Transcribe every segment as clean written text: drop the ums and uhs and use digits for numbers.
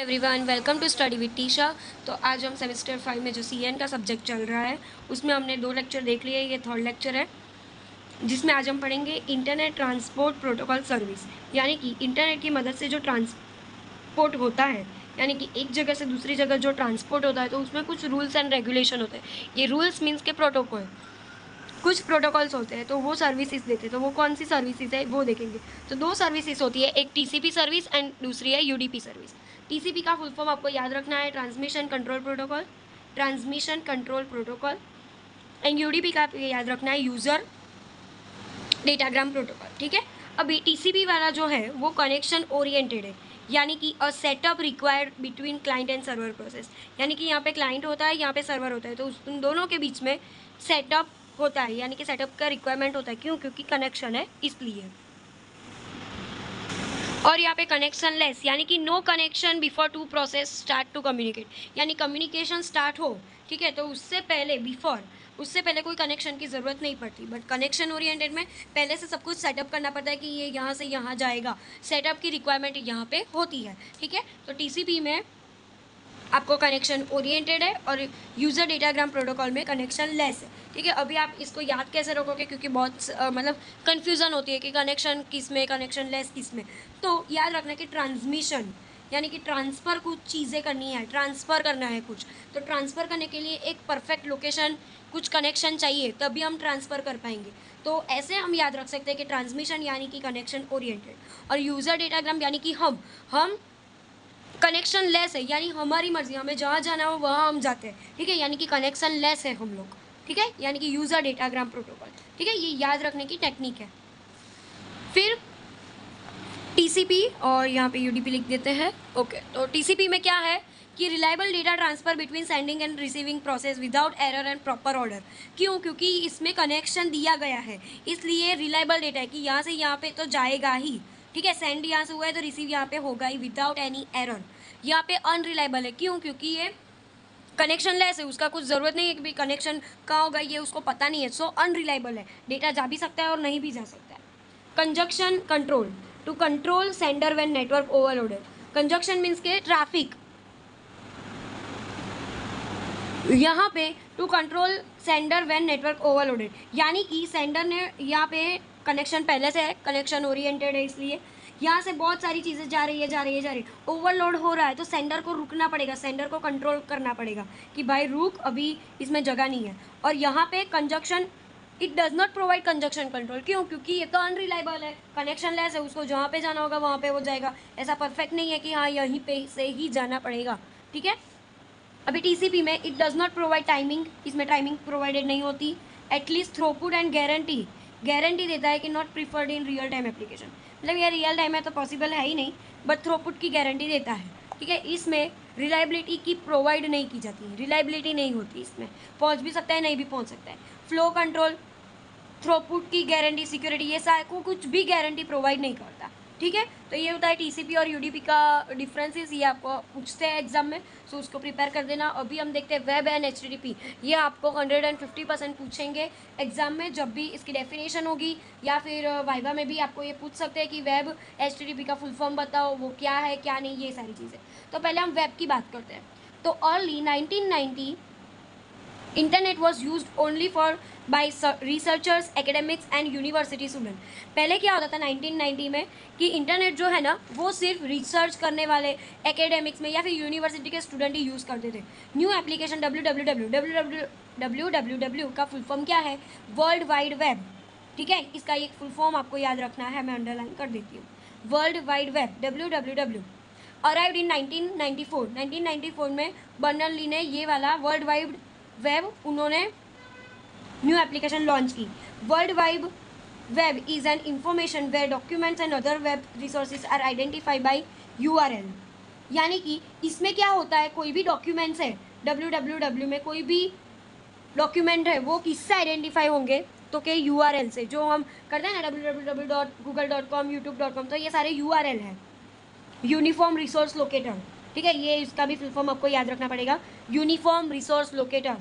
Everyone, welcome to study with Tisha. तो आज हम सेमेस्टर 5 में जो सीएन का सब्जेक्ट चल रहा है उसमें हमने 2 लेक्चर देख लिए। ये थर्ड लेक्चर है जिसमें आज हम पढ़ेंगे इंटरनेट ट्रांसपोर्ट प्रोटोकॉल सर्विस, यानी कि इंटरनेट की मदद से जो ट्रांसपोर्ट होता है, यानी कि एक जगह से दूसरी जगह जो ट्रांसपोर्ट होता है तो उसमें कुछ रूल्स एंड रेगुलेशन होते हैं। ये रूल्स मीन्स के प्रोटोकॉल, कुछ प्रोटोकॉल्स होते हैं तो वो सर्विसेज देते हैं। तो वो कौन सी सर्विसेज है वो देखेंगे। तो 2 सर्विसेज होती है, एक टीसीपी सर्विस एंड दूसरी है यूडीपी सर्विस। टीसीपी का फुल फॉर्म आपको याद रखना है, transmission control protocol, transmission control protocol. And UDP का आपको याद रखना है, यूज़र डेटाग्राम प्रोटोकॉल। ठीक है, अभी टीसीपी वाला जो है वो कनेक्शन ओरिएंटेड है, यानी कि a setup required between client and server process. यानी कि यहाँ पे क्लाइंट होता है, यहाँ पे सर्वर होता है, तो उन दोनों के बीच में सेटअप होता है, यानी कि सेटअप का रिक्वायरमेंट होता है। क्यों? क्योंकि कनेक्शन है इसलिए। और यहाँ पे कनेक्शन लेस, यानी कि no connection before to process start to communicate, यानी कम्युनिकेशन स्टार्ट हो, ठीक है, तो उससे पहले कोई कनेक्शन की ज़रूरत नहीं पड़ती। बट कनेक्शन ओरिएंटेड में पहले से सब कुछ सेटअप करना पड़ता है कि ये यहाँ से यहाँ जाएगा, सेटअप की रिक्वायरमेंट यहाँ पे होती है। ठीक है, तो टीसीपी में आपको कनेक्शन ओरिएंटेड है और यूज़र डेटाग्राम प्रोटोकॉल में कनेक्शन लेस है। ठीक है, अभी आप इसको याद कैसे रखोगे, क्योंकि बहुत मतलब कन्फ्यूज़न होती है कि कनेक्शन किस में, कनेक्शन लेस किस में। तो याद रखना कि ट्रांसमिशन यानी कि ट्रांसफ़र कुछ चीज़ें करनी है, ट्रांसफ़र करना है कुछ, तो ट्रांसफ़र करने के लिए एक परफेक्ट लोकेशन, कुछ कनेक्शन चाहिए, तभी हम ट्रांसफ़र कर पाएंगे। तो ऐसे हम याद रख सकते हैं कि ट्रांसमिशन यानी कि कनेक्शन ओरिएंटेड, और यूज़र डेटाग्राम यानी कि हम कनेक्शन लेस है, यानी हमारी मर्जी, हमें जहाँ जाना हो वहाँ हम जाते हैं। ठीक है, यानी कि कनेक्शन लेस है हम लोग। ठीक है, यानी कि यूज़र डेटाग्राम प्रोटोकॉल। ठीक है, ये याद रखने की टेक्निक है। फिर टीसीपी और यहाँ पे यूडीपी लिख देते हैं। ओके, तो टीसीपी में क्या है कि reliable data transfer between sending end receiving process without error and proper order. क्यों? क्योंकि इसमें कनेक्शन दिया गया है, इसलिए रिलायबल डेटा है कि यहाँ से यहाँ पे तो जाएगा ही। ठीक है, सेंड यहाँ से हुआ है तो रिसीव यहाँ पे होगा ही विदाउट एनी एरर। यहाँ पे अनरिलायबल है, क्यों? क्योंकि ये कनेक्शन लेस है, उसका कुछ ज़रूरत नहीं है कि भाई कनेक्शन कहाँ होगा, ये उसको पता नहीं है, सो अनरिलायबल है। डेटा जा भी सकता है और नहीं भी जा सकता है। Congestion control to control sender when network overloaded. Congestion means के ट्रैफिक, यहाँ पे to control sender when network overloaded, यानी कि सेंडर ने यहाँ पे कनेक्शन पहले से है, कनेक्शन ओरिएंटेड है, इसलिए यहाँ से बहुत सारी चीज़ें जा रही है, ओवरलोड हो रहा है, तो सेंडर को रुकना पड़ेगा, सेंडर को कंट्रोल करना पड़ेगा कि भाई रुक, अभी इसमें जगह नहीं है। और यहाँ पे conjunction, it does not provide conjunction control. क्यों? क्योंकि ये तो अनरिलायबल है, कनेक्शन लेस है, उसको जहाँ पे जाना होगा वहाँ पे वो जाएगा। ऐसा परफेक्ट नहीं है कि हाँ यहीं पे से ही जाना पड़ेगा। ठीक है, अभी टीसीपी में it does not provide timing, इसमें टाइमिंग प्रोवाइडेड नहीं होती। एटलीस्ट थ्रूपुट एंड गारंटी देता है कि not preferred in real time application, मतलब ये रियल टाइम है तो पॉसिबल है ही नहीं, बट थ्रूपुट की गारंटी देता है। ठीक है, इसमें रिलायबिलिटी की प्रोवाइड नहीं की जाती, रिलायबिलिटी नहीं होती, इसमें पहुंच भी सकता है नहीं भी पहुंच सकता है। फ्लो कंट्रोल, थ्रूपुट की गारंटी, सिक्योरिटी, ये सारे को कुछ भी गारंटी प्रोवाइड नहीं करता। ठीक है, तो ये होता है टीसीपी और यूडीपी का डिफरेंसेस, ये आपको पूछते हैं एग्जाम में, सो उसको प्रिपेयर कर देना। अभी हम देखते हैं वेब एंड एचटीटीपी, ये आपको 150% पूछेंगे एग्जाम में, जब भी इसकी डेफिनेशन होगी, या फिर वाइवा में भी आपको ये पूछ सकते हैं कि वेब एचटीटीपी का फुल फॉर्म बताओ, वो क्या है क्या नहीं, ये सारी चीज़ें। तो पहले हम वेब की बात करते हैं। तो early 1990 internet was use only for by researchers, academics and university student. पहले क्या होता था 1990 में कि इंटरनेट जो है ना वो सिर्फ रिसर्च करने वाले, एकेडमिक्स में या फिर यूनिवर्सिटी के स्टूडेंट ही यूज़ करते थे। न्यू एप्लीकेशन www का फुल फॉर्म क्या है? World wide web. ठीक है, इसका एक फुल फॉर्म आपको याद रखना है, मैं अंडरलाइन कर देती हूँ। World wide web www arrived in 1994 में बर्नर ली ने ये वाला वर्ल्ड वाइड वेब, उन्होंने न्यू एप्लीकेशन लॉन्च की। World wide web is an information where documents and other web resources are identified by URL, यानी कि इसमें क्या होता है, कोई भी डॉक्यूमेंट्स है www में, कोई भी डॉक्यूमेंट है वो किससे आइडेंटिफाई होंगे, तो के URL से, जो हम करते हैं ना www.google.com, youtube.com, तो ये सारे URL है, यूनिफॉर्म रिसोर्स लोकेटर। ठीक है, ये इसका भी फुल फॉर्म आपको याद रखना पड़ेगा, यूनिफॉर्म रिसोर्स लोकेटर।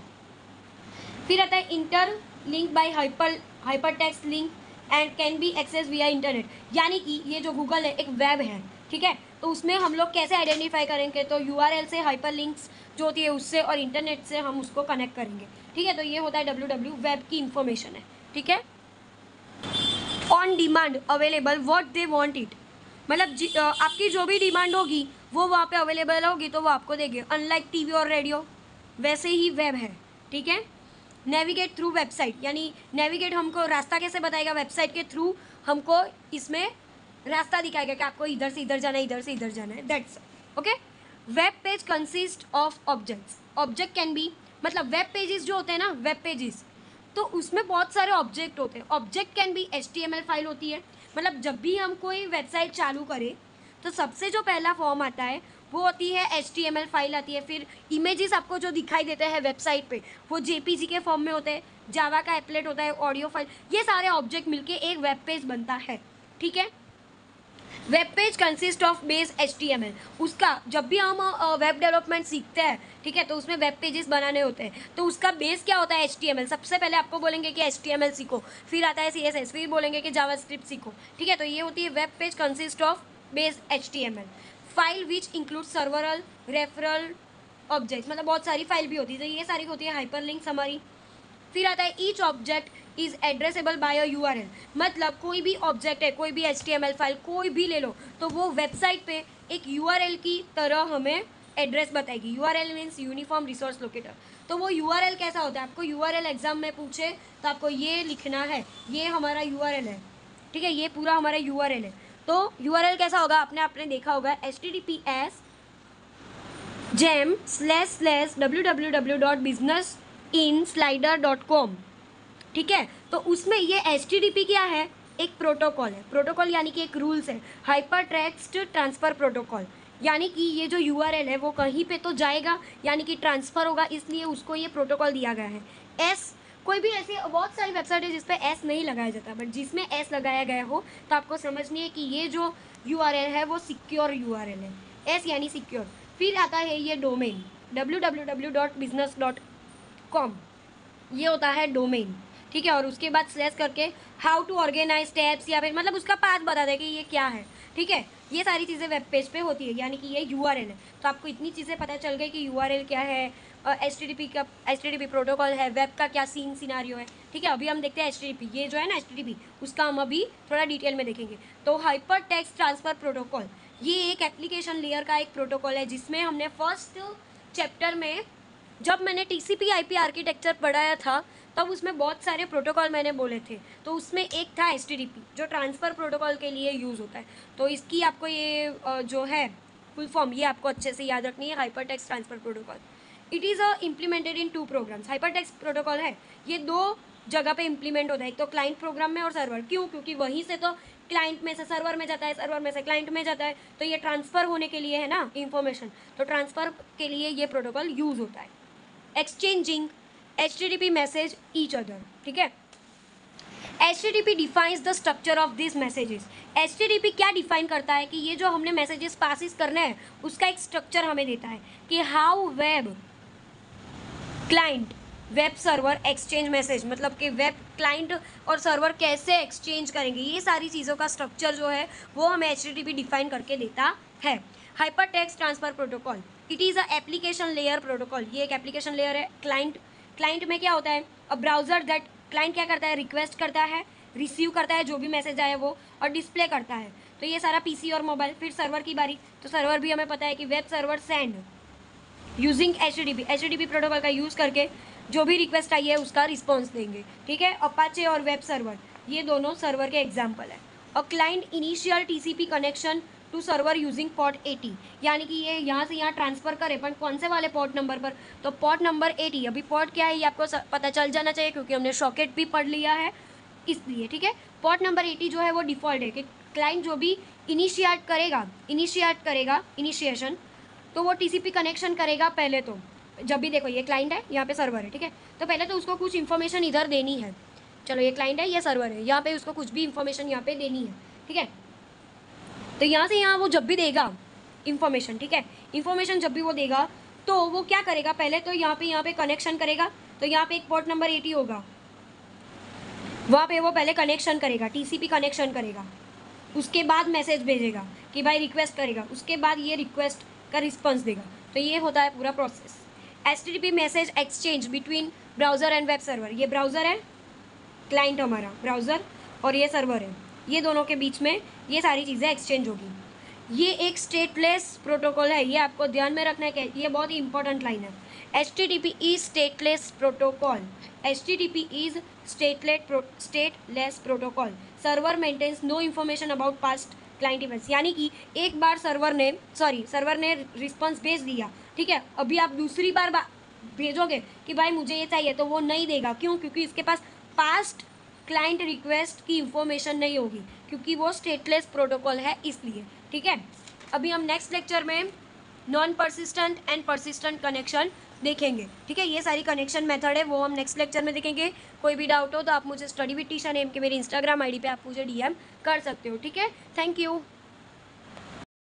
फिर आता है interlink by hypertext link and can be access via internet, यानी कि ये जो गूगल है एक वेब है। ठीक है, तो उसमें हम लोग कैसे आइडेंटिफाई करेंगे, तो URL से हाइपरलिंक्स जो होती है उससे और इंटरनेट से हम उसको कनेक्ट करेंगे, ठीक है। तो ये होता है www, वेब की इंफॉर्मेशन है, ठीक है। On demand available what they want it, मतलब आपकी जो भी डिमांड होगी वो वहाँ पे अवेलेबल होगी तो वो आपको देंगे। अनलाइक टीवी और रेडियो वैसे ही वेब है, ठीक है। नेविगेट थ्रू वेबसाइट, यानी नेविगेट हमको रास्ता कैसे बताएगा, वेबसाइट के थ्रू हमको इसमें रास्ता दिखाएगा कि आपको इधर से इधर जाना है, इधर से इधर जाना है, that's okay. Web page consist of objects, object can be, मतलब वेब पेजेस जो होते हैं ना, वेब पेजेस तो उसमें बहुत सारे ऑब्जेक्ट होते हैं। Object can be HTML file होती है, मतलब जब भी हम कोई वेबसाइट चालू करें तो सबसे जो पहला फॉर्म आता है वो होती है HTML फाइल आती है। फिर इमेजेस आपको जो दिखाई देते हैं वेबसाइट पे वो JPG के फॉर्म में होते हैं, जावा का एप्लेट होता है, ऑडियो फाइल, ये सारे ऑब्जेक्ट मिलके एक वेब पेज बनता है, ठीक है। Web page consist of base HTML, उसका जब भी हम वेब डेवलपमेंट सीखते हैं, ठीक है, तो उसमें वेब पेजेस बनाने होते हैं तो उसका बेस क्या होता है HTML। सबसे पहले आपको बोलेंगे कि HTML सीखो, फिर आता है CSS, फिर बोलेंगे कि जावास्क्रिप्ट सीखो, ठीक है। तो ये होती है web page consist of base HTML। File which include several referral object, मतलब बहुत सारी फाइल भी होती है, तो ये सारी होती है हाइपरलिंक्स हमारी। फिर आता है each object is addressable by a URL, मतलब कोई भी ऑब्जेक्ट है, कोई भी HTML फाइल कोई भी ले लो तो वो वेबसाइट पे एक URL की तरह हमें एड्रेस बताएगी। URL means uniform resource locator. तो वो URL कैसा होता है, आपको URL एग्जाम में पूछे तो आपको ये लिखना है, ये हमारा URL है, ठीक है, ये पूरा हमारा URL है। तो URL कैसा होगा, आपने देखा होगा HTTPS gem//www.businessinSlider.com, ठीक है। तो उसमें ये HTTP क्या है, एक प्रोटोकॉल है। प्रोटोकॉल यानी कि एक रूल्स है, हाइपर टेक्स्ट ट्रांसफ़र प्रोटोकॉल, यानी कि ये जो URL है वो कहीं पे तो जाएगा, यानी कि ट्रांसफ़र होगा, इसलिए उसको ये प्रोटोकॉल दिया गया है। एस, कोई भी ऐसी बहुत सारी वेबसाइट है जिस पे एस नहीं लगाया जाता, बट जिसमें एस लगाया गया हो तो आपको समझनी है कि ये जो URL है वो सिक्योर URL है, एस यानी सिक्योर। फिर आता है ये डोमेन www.business.com, ये होता है डोमेन, ठीक है। और उसके बाद स्लैश करके हाउ टू ऑर्गेनाइज टैब्स, या फिर मतलब उसका पाथ बता दे कि ये क्या है, ठीक है। ये सारी चीज़ें वेब पेज पे होती है, यानी कि ये URL है। तो आपको इतनी चीज़ें पता चल गई कि URL क्या है, HTTP प्रोटोकॉल है, वेब का क्या सिनारियो है, ठीक है। अभी हम देखते हैं HTTP, ये जो है ना HTTP, उसका हम अभी थोड़ा डिटेल में देखेंगे। तो हाइपर टेक्स्ट ट्रांसफ़र प्रोटोकॉल, ये एक एप्लीकेशन लेयर का एक प्रोटोकॉल है जिसमें हमने फर्स्ट चैप्टर में, जब मैंने TCP/IP आर्किटेक्चर पढ़ाया था तब उसमें बहुत सारे प्रोटोकॉल मैंने बोले थे, तो उसमें एक था HTTP जो ट्रांसफ़र प्रोटोकॉल के लिए यूज़ होता है। तो इसकी आपको ये जो है फुल फॉर्म ये आपको अच्छे से याद रखनी है, hypertext transfer protocol. It is implemented in 2 programs. Hypertext protocol है ये 2 जगह पे इम्प्लीमेंट होता है, एक तो क्लाइंट प्रोग्राम में और सर्वर। क्यों, क्योंकि वहीं से तो क्लाइंट में से सर्वर में जाता है, सर्वर में से क्लाइंट में जाता है, तो ये ट्रांसफ़र होने के लिए है ना इन्फॉर्मेशन, तो ट्रांसफ़र के लिए ये प्रोटोकॉल यूज़ होता है। Exchanging HTTP message each other, ठीक है। HTTP defines the structure of this messages. HTTP क्या डिफाइन करता है कि ये जो हमने मैसेजेस पासिस करने हैं उसका एक स्ट्रक्चर हमें देता है कि how web client web server exchange message, मतलब कि वेब क्लाइंट और सर्वर कैसे एक्सचेंज करेंगे, ये सारी चीज़ों का स्ट्रक्चर जो है वो हमें HTTP डिफाइन करके देता है। Hypertext transfer protocol, it is a application layer protocol, ये एक एप्लीकेशन लेयर है। क्लाइंट में क्या होता है, अ ब्राउज़र दैट, क्लाइंट क्या करता है, रिक्वेस्ट करता है, रिसीव करता है जो भी मैसेज आए वो, और डिस्प्ले करता है। तो ये सारा PC और मोबाइल। फिर सर्वर की बारी, तो सर्वर भी हमें पता है कि web server send using HTTP protocol का यूज़ करके जो भी रिक्वेस्ट आई है उसका रिस्पॉन्स देंगे, ठीक है। अपाचे और वेब सर्वर ये दोनों सर्वर के एग्जाम्पल है। और client initial TCP connection to server using port 80, यानी कि ये यहाँ से यहाँ ट्रांसफ़र करे, पर कौन से वाले पोर्ट नंबर पर, तो पोर्ट नंबर 80। अभी पोर्ट क्या है ये आपको पता चल जाना चाहिए क्योंकि हमने सॉकेट भी पढ़ लिया है इसलिए, ठीक है। पोर्ट नंबर 80 जो है वो डिफ़ॉल्ट है कि क्लाइंट जो भी इनिशिएट करेगा इनिशिएशन, तो वो TCP कनेक्शन करेगा पहले। तो जब भी देखो ये क्लाइंट है, यहाँ पे सर्वर है, ठीक है, तो पहले तो उसको कुछ इन्फॉर्मेशन इधर देनी है। चलो ये क्लाइंट है, ये सर्वर है, यहाँ पे उसको कुछ भी इन्फॉर्मेशन यहाँ पे देनी है, ठीक है। तो यहाँ से यहाँ वो जब भी देगा इन्फॉर्मेशन, ठीक है, इन्फॉर्मेशन जब भी वो देगा तो वो क्या करेगा, पहले तो यहाँ पे कनेक्शन करेगा। तो यहाँ पे एक पोर्ट नंबर 80 होगा, वहाँ पे वो पहले कनेक्शन करेगा, TCP कनेक्शन करेगा, उसके बाद मैसेज भेजेगा कि भाई रिक्वेस्ट करेगा, उसके बाद ये रिक्वेस्ट का रिस्पॉन्स देगा। तो ये होता है पूरा process. HTTP message exchange between browser and web server. ये ब्राउज़र है, क्लाइंट हमारा ब्राउज़र, और ये सर्वर है, ये दोनों के बीच में ये सारी चीज़ें एक्सचेंज होगी। ये एक स्टेटलेस प्रोटोकॉल है, ये आपको ध्यान में रखना है कि ये बहुत ही इंपॉर्टेंट लाइन है। HTTP is stateless protocol. HTTP is stateless protocol. Server maintains no information about past client events. यानी कि एक बार सर्वर ने रिस्पॉन्स भेज दिया, ठीक है, अभी आप दूसरी बार भेजोगे कि भाई मुझे ये चाहिए, तो वो नहीं देगा। क्यों? क्योंकि इसके पास पास्ट क्लाइंट रिक्वेस्ट की इंफॉर्मेशन नहीं होगी, क्योंकि वो स्टेटलेस प्रोटोकॉल है इसलिए। ठीक है, अभी हम नेक्स्ट लेक्चर में non persistent and persistent connection देखेंगे। ठीक है, ये सारी कनेक्शन मेथड है वो हम नेक्स्ट लेक्चर में देखेंगे। कोई भी डाउट हो तो आप मुझे स्टडी विद टीशा नेम के मेरे इंस्टाग्राम आईडी पे आप मुझे DM कर सकते हो। ठीक है, थैंक यू।